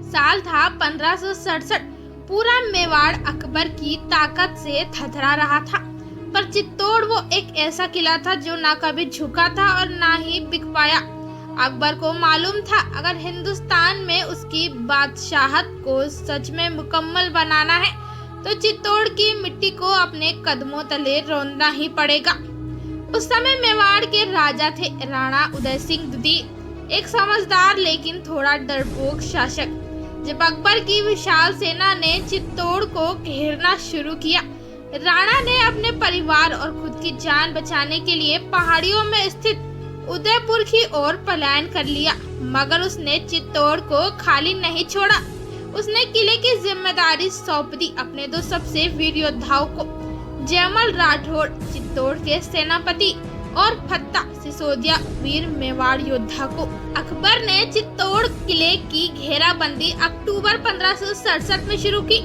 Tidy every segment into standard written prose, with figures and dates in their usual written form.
साल था 1567। पूरा मेवाड़ अकबर की ताकत से थरथरा रहा था, पर चित्तौड़ वो एक ऐसा किला था जो ना कभी झुका था और ना ही बिक पाया। अकबर को मालूम था, अगर हिंदुस्तान में उसकी बादशाहत को सच में मुकम्मल बनाना है तो चित्तौड़ की मिट्टी को अपने कदमों तले रौंदना ही पड़ेगा। उस समय मेवाड़ के राजा थे राणा उदय सिंह द्वितीय, एक समझदार लेकिन थोड़ा डरपोक शासक। जब अकबर की विशाल सेना ने चित्तौड़ को घेरना शुरू किया, राणा ने अपने परिवार और खुद की जान बचाने के लिए पहाड़ियों में स्थित उदयपुर की ओर पलायन कर लिया। मगर उसने चित्तौड़ को खाली नहीं छोड़ा। उसने किले की जिम्मेदारी सौंप दी अपने दो सबसे वीर योद्धाओं को, जयमल राठौड़ चित्तौड़ के सेनापति और फत्ता सिसोदिया वीर मेवाड़ योद्धा को। अकबर ने चित्तौड़ किले की घेराबंदी अक्टूबर 1567 में शुरू की।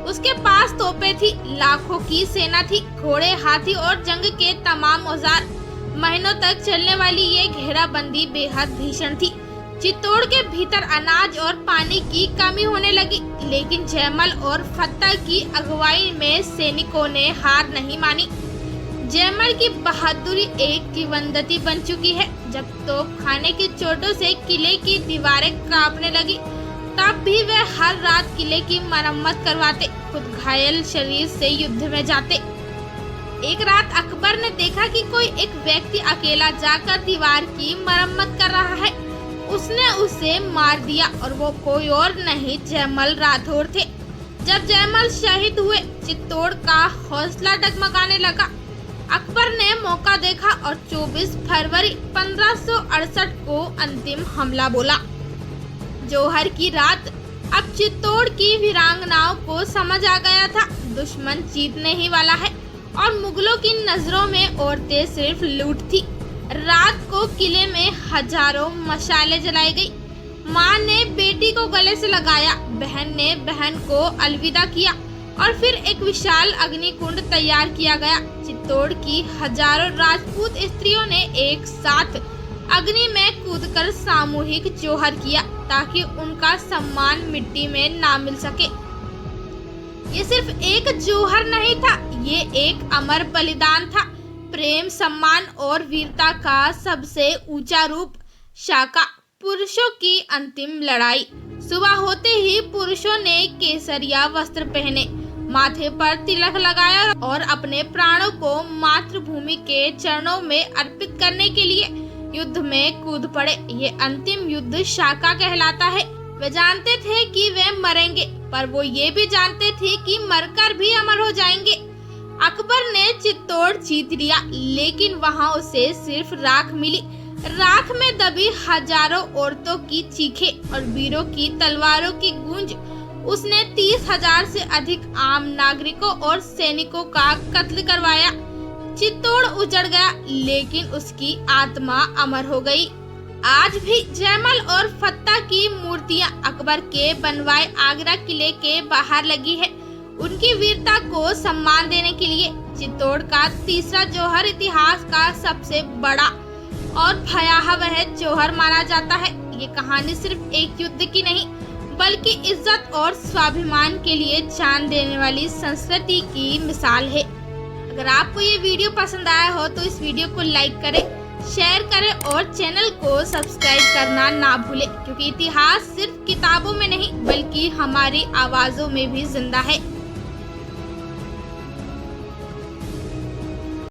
उसके पास तोपें थी, लाखों की सेना थी, घोड़े, हाथी और जंग के तमाम औजार। महीनों तक चलने वाली ये घेराबंदी बेहद भीषण थी। चित्तौड़ के भीतर अनाज और पानी की कमी होने लगी, लेकिन जयमल और फत्ता की अगुवाई में सैनिकों ने हार नहीं मानी। जयमल की बहादुरी एक किंवदंती बन चुकी है। जब तोप खाने की चोटों से किले की दीवारें कांपने लगी, तब भी वे हर रात किले की मरम्मत करवाते, खुद घायल शरीर से युद्ध में जाते। एक रात अकबर ने देखा कि कोई एक व्यक्ति अकेला जाकर दीवार की मरम्मत कर रहा है। उसने उसे मार दिया और वो कोई और नहीं जयमल राठौड़ थे। जब जयमल शहीद हुए, चित्तौड़ का हौसला डगमगाने लगा। अकबर ने मौका देखा और 24 फरवरी 1568 को अंतिम हमला बोला। जौहर की रात अब चित्तौड़ की वीरांगनाओं को समझ आ गया था, दुश्मन जीतने ही वाला है और मुगलों की नजरों में औरतें सिर्फ लूट थी। रात को किले में हजारों मशाले जलाई गई। माँ ने बेटी को गले से लगाया, बहन ने बहन को अलविदा किया और फिर एक विशाल अग्निकुंड तैयार किया गया। चित्तौड़ की हजारों राजपूत स्त्रियों ने एक साथ अग्नि में कूदकर सामूहिक जौहर किया, ताकि उनका सम्मान मिट्टी में ना मिल सके। ये सिर्फ एक जौहर नहीं था, ये एक अमर बलिदान था, प्रेम, सम्मान और वीरता का सबसे ऊंचा रूप। शाका पुरुषों की अंतिम लड़ाई। सुबह होते ही पुरुषों ने केसरिया वस्त्र पहने, माथे पर तिलक लगाया और अपने प्राणों को मातृभूमि के चरणों में अर्पित करने के लिए युद्ध में कूद पड़े। ये अंतिम युद्ध शाका कहलाता है। वे जानते थे कि वे मरेंगे, पर वो ये भी जानते थे कि मरकर भी अमर हो जाएंगे। अकबर ने चित्तौड़ जीत लिया, लेकिन वहां उसे सिर्फ राख मिली। राख में दबी हजारों औरतों की चीखें और वीरों की तलवारों की गूंज। उसने 30,000 से अधिक आम नागरिकों और सैनिकों का कत्ल करवाया। चित्तौड़ उजड़ गया, लेकिन उसकी आत्मा अमर हो गई। आज भी जयमल और फत्ता की मूर्तियां अकबर के बनवाए आगरा किले के बाहर लगी है, उनकी वीरता को सम्मान देने के लिए। चित्तौड़ का तीसरा जौहर इतिहास का सबसे बड़ा और भयावह जौहर माना जाता है। ये कहानी सिर्फ एक युद्ध की नहीं, बल्कि इज्जत और स्वाभिमान के लिए जान देने वाली संस्कृति की मिसाल है। अगर आपको ये वीडियो पसंद आया हो तो इस वीडियो को लाइक करें, शेयर करें और चैनल को सब्सक्राइब करना ना भूलें, क्योंकि इतिहास सिर्फ किताबों में नहीं बल्कि हमारी आवाज़ों में भी जिंदा है।